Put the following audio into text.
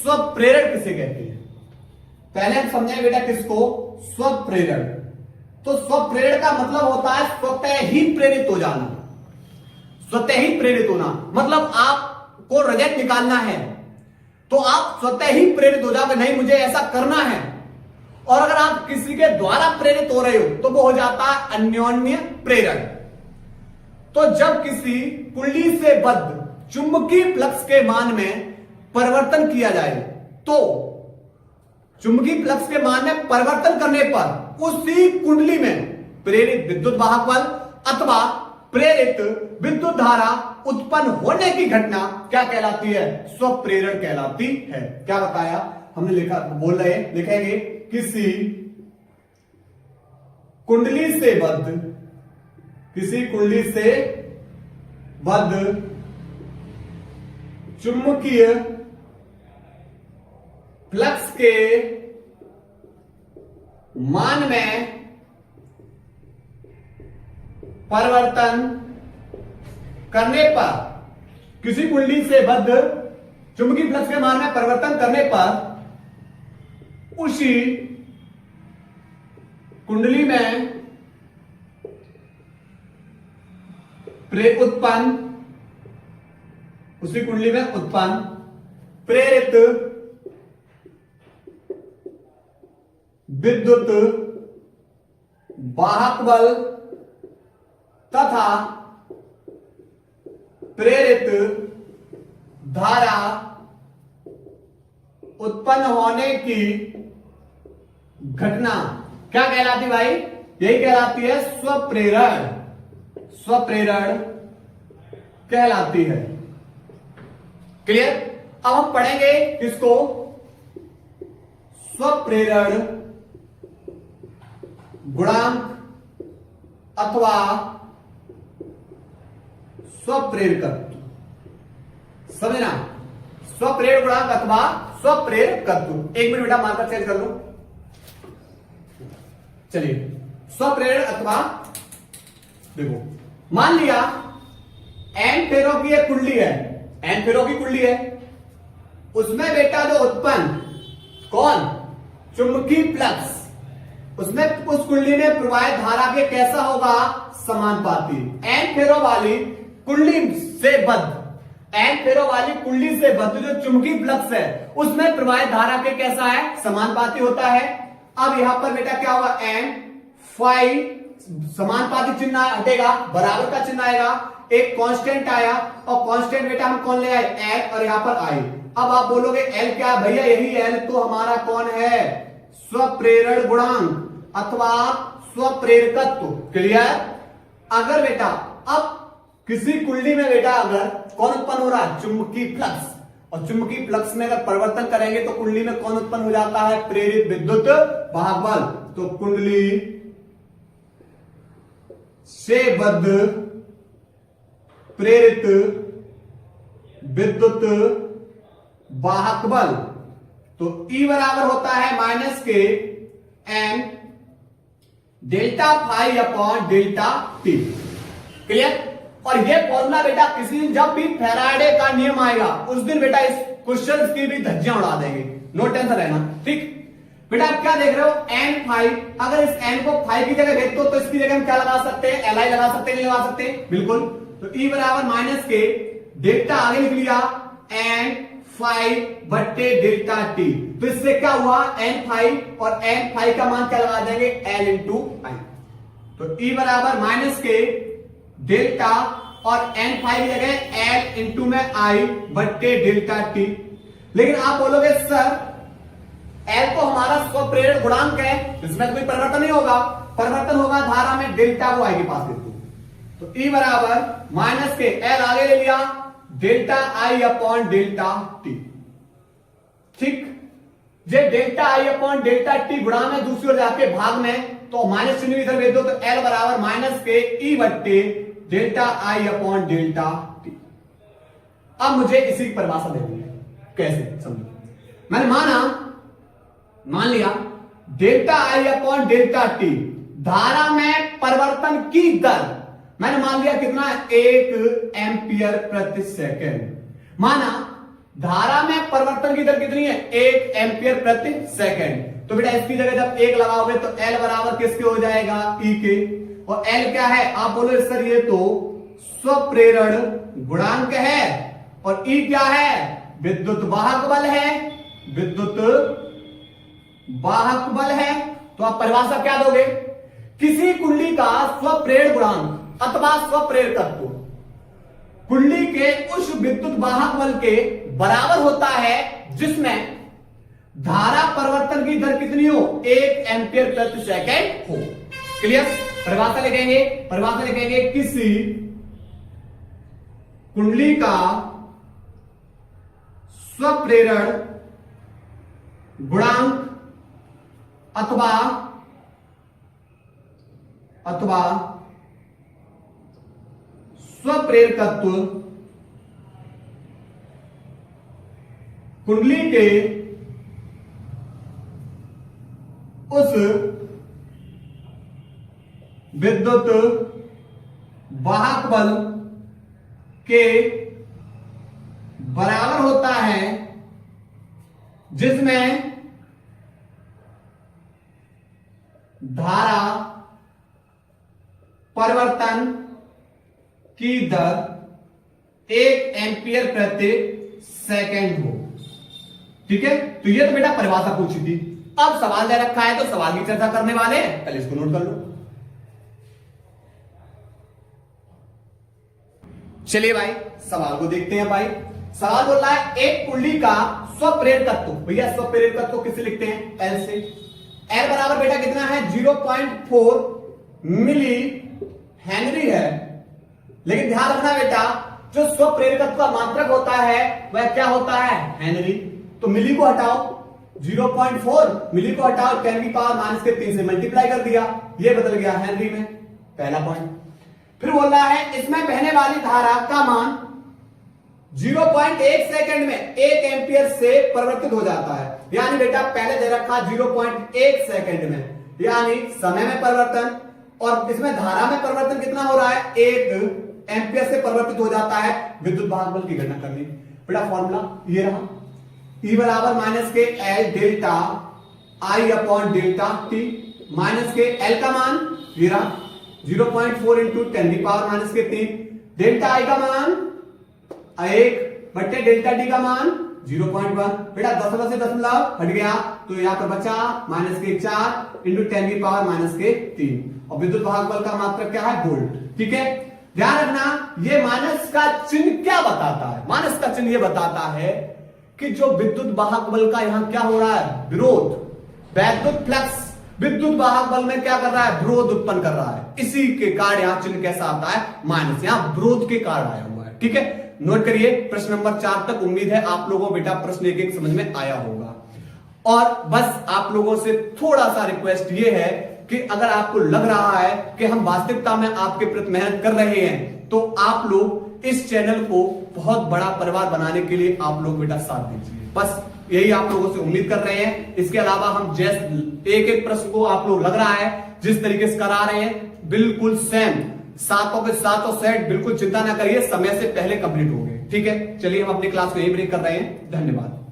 स्वप्रेरण किसे कहते हैं? पहले हम समझेंगे बेटा किसको, स्वप्रेरण। तो स्वप्रेरण का मतलब होता है स्वतः ही प्रेरित हो जाना, स्वतः ही प्रेरित होना। मतलब आपको रिजल्ट निकालना है तो आप स्वतः ही प्रेरित हो जाओगे, नहीं मुझे ऐसा करना है। और अगर आप किसी के द्वारा प्रेरित हो रहे हो तो वो हो जाता है अन्योन्य प्रेरण। तो जब किसी कुंडली से बद्ध चुंबकीय फ्लक्स के मान में परिवर्तन किया जाए तो चुंबकीय फ्लक्स के मान में परिवर्तन करने पर उसी कुंडली में प्रेरित विद्युत वाहक बल अथवा प्रेरित विद्युत धारा उत्पन्न होने की घटना क्या कहलाती है? स्वप्रेरण कहलाती है। क्या बताया हमने, लिखा बोल रहे हैं, लिखेंगे किसी कुंडली से बद्ध चुंबकीय फ्लक्स के मान में परिवर्तन करने पर, किसी कुंडली से बद्ध चुंबकीय फ्लक्स के मान में परिवर्तन करने पर उसी कुंडली में उत्पन्न प्रेरित विद्युत वाहक बल तथा प्रेरित धारा उत्पन्न होने की घटना क्या कहलाती भाई? यही कहलाती है स्वप्रेरण, स्वप्रेरण कहलाती है। क्लियर? अब हम पढ़ेंगे किसको, स्वप्रेरण गुणांक अथवा स्वप्रेरकत्व। समझना, स्वप्रेरण गुणांक अथवा स्वप्रेरकत्व। एक मिनट बेटा मार्कर चेंज कर लो। चलिए, स्वप्रेरण अथवा, देखो मान लिया एन फेरो की एक कुंडली है, एन फेरो की कुंडली है, उसमें बेटा जो उत्पन्न कौन, चुंबकीय फ्लक्स, उसमें उस कुंडली में प्रवाहित धारा के कैसा होगा, समानुपाती। एन फेरो वाली कुंडली से बद्ध, एन फेरो वाली कुंडली से बद्ध जो चुंबकीय फ्लक्स है उसमें प्रवाहित धारा के कैसा है, समानुपाती होता है। अब यहां पर बेटा क्या होगा, एन फाई समानुपाती चिन्ह हटेगा, बराबर का चिन्ह आएगा, एक कांस्टेंट आया और कांस्टेंट बेटा हम कौन ले आए, एल, और यहां पर आई। अब आप बोलोगे एल क्या भैया, यही एल तो हमारा कौन है, स्वप्रेरण गुणांक अथवा स्वप्रेरकत्व। क्लियर? अगर बेटा अब किसी कुंडली में बेटा अगर कौन उत्पन्न हो रहा है, चुंबकीय फ्लक्स, और चुंबकीय फ्लक्स में अगर परिवर्तन करेंगे तो कुंडली में कौन उत्पन्न हो जाता है, प्रेरित विद्युत वाहक बल। तो कुंडली से बद्ध प्रेरित विद्युत वाहक बल, तो E बराबर होता है माइनस के N delta phi upon delta t. Clear? और ये फॉर्मूला बेटा किसी दिन जब भी फैराडे का नियम आएगा उस दिन बेटा इस क्वेश्चन की भी धज्जियां उड़ा देंगे, नो टेंशन रहना। ठीक बेटा, आप क्या देख रहे हो, एन फाई, अगर इस एन को फाई की जगह देख दो तो इसकी जगह हम क्या लगा सकते हैं, एल आई लगा सकते हैं, नहीं लगा सकते? बिल्कुल। तो E बराबर माइनस के डेल्टा आगे लिख लिया एन फाई बट्टे डेल्टा टी। तो इससे क्या हुआ, एन फाई, और एन फाई का मान क्या लगा देंगे, एल इंटू आई। तो E बराबर माइनस के डेल्टा और एन फाई की जगह एल इंटू में आई बट्टे डेल्टा टी। लेकिन आप बोलोगे सर एल तो हमारा स्वप्रेरण गुणांक है, इसमें कोई परिवर्तन नहीं होगा, परिवर्तन होगा धारा में, डेल्टा को आई के पास देते। तो E बराबर माइनस के एल आगे ले लिया, delta I upon delta T. ठीक, J delta I upon delta T गुणा में दूसरी ओर जाके भाग में, तो माइनस चिन्ह इधर भेज दो, तो एल बराबर माइनस के ई बट्टे delta I upon delta T. अब मुझे इसी की परिभाषा देनी है, कैसे समझो। मैंने मान लिया delta I upon delta T धारा में परिवर्तन की दर मैंने मान लिया कितना, 1 एम्पियर प्रति सेकंड। माना धारा में परिवर्तन की दर कितनी है? 1 एम्पियर प्रति सेकंड। तो बेटा इसकी जगह जब 1 लगाओगे तो L बराबर किसके हो जाएगा? E के। और L क्या है? आप बोलो सर ये तो स्वप्रेरण गुणांक है। और E क्या है? विद्युत वाहक बल है। विद्युत वाहक बल है। तो आप परिभाषा क्या दोगे? किसी कुंडली का स्वप्रेरण गुणांक अथवा स्वप्रेरकत्व कुंडली के उस विद्युत वाहक बल के बराबर होता है जिसमें धारा परिवर्तन की दर कितनी हो? 1 एम्पियर प्रति सेकंड हो। क्लियर? परिभाषा लिखेंगे, परिभाषा लिखेंगे किसी कुंडली का स्वप्रेरण गुणांक अथवा स्वप्रेरकत्व कुंडली के उस विद्युत वाहक बल के बराबर होता है जिसमें धारा परिवर्तन की दर 1 एम्पियर प्रति सेकंड हो। ठीक है? तो ये तो बेटा परिभाषा पूछी थी। अब सवाल दे रखा है तो सवाल की चर्चा करने वाले हैं, पहले इसको नोट कर लो। चलिए भाई सवाल को देखते हैं। भाई सवाल बोल रहा है एक कुंडली का स्वप्रेरकत्व, भैया स्वप्रेरकत्व किसे लिखते हैं? L से। L बराबर बेटा कितना है? 0.4 मिली हेनरी है। लेकिन ध्यान रखना बेटा जो स्वप्रेरकत्व का मात्रक होता है वह क्या होता है? हेनरी। तो मिली को हटाओ, 0.4 मिली को हटाओ, 10 की पावर -3 से मल्टीप्लाई कर दिया, ये बदल गया हेनरी में। पहला पॉइंट। फिर बोल रहा है इसमें बहने वाली धारा का मान 0.1 सेकंड में 1 एम्पियर से परिवर्तित हो जाता है। यानी बेटा पहले दे रखा 0.1 सेकंड में, यानी समय में परिवर्तन, और इसमें धारा में परिवर्तन कितना हो रहा है? 1 एम्पियर से परिवर्तित हो जाता है। विद्युत वाहक बल की गणना करनी बेटा, फॉर्मूला ये रहा, E बराबर -L delta I upon delta T, -L का मान ये रहा 0.4 इंटू 10 की पावर -3, डेल्टा I का मान 1 बट्टे डेल्टा T का मान 0.1। बेटा 10 से दशमलव हट गया तो यहां पर बचा -4 इंटू 10 की पावर -3। और विद्युत वाहक बल का मात्रक क्या है? वोल्ट। ठीक है? ध्यान रखना ये माइनस का चिन्ह क्या बताता है? माइनस का चिन्ह ये बताता है कि जो विद्युत वाहक बल का यहां क्या हो रहा है? विरोध। वैद्युत फ्लक्स विद्युत वाहक बल में क्या कर रहा है? विरोध उत्पन्न कर रहा है। इसी के कारण यहां चिन्ह कैसा आता है? माइनस। यहां विरोध के कारण आया हुआ है। ठीक है? नोट करिए प्रश्न नंबर 4 तक। उम्मीद है आप लोगों बेटा प्रश्न एक समझ में आया होगा। और बस आप लोगों से थोड़ा सा रिक्वेस्ट ये है कि अगर आपको लग रहा है कि हम वास्तविकता में आपके प्रति मेहनत कर रहे हैं तो आप लोग इस चैनल को बहुत बड़ा परिवार बनाने के लिए आप लोग बेटा साथ दीजिए। बस यही आप लोगों से उम्मीद कर रहे हैं। इसके अलावा हम जैसे एक प्रश्न को आप लोग लग रहा है जिस तरीके से करा रहे हैं बिल्कुल सेम, सातों के सातों सेट, बिल्कुल चिंता ना करिए, समय से पहले कंप्लीट हो गए। ठीक है? चलिए हम अपनी क्लास को यही ब्रेक कर रहे हैं। धन्यवाद।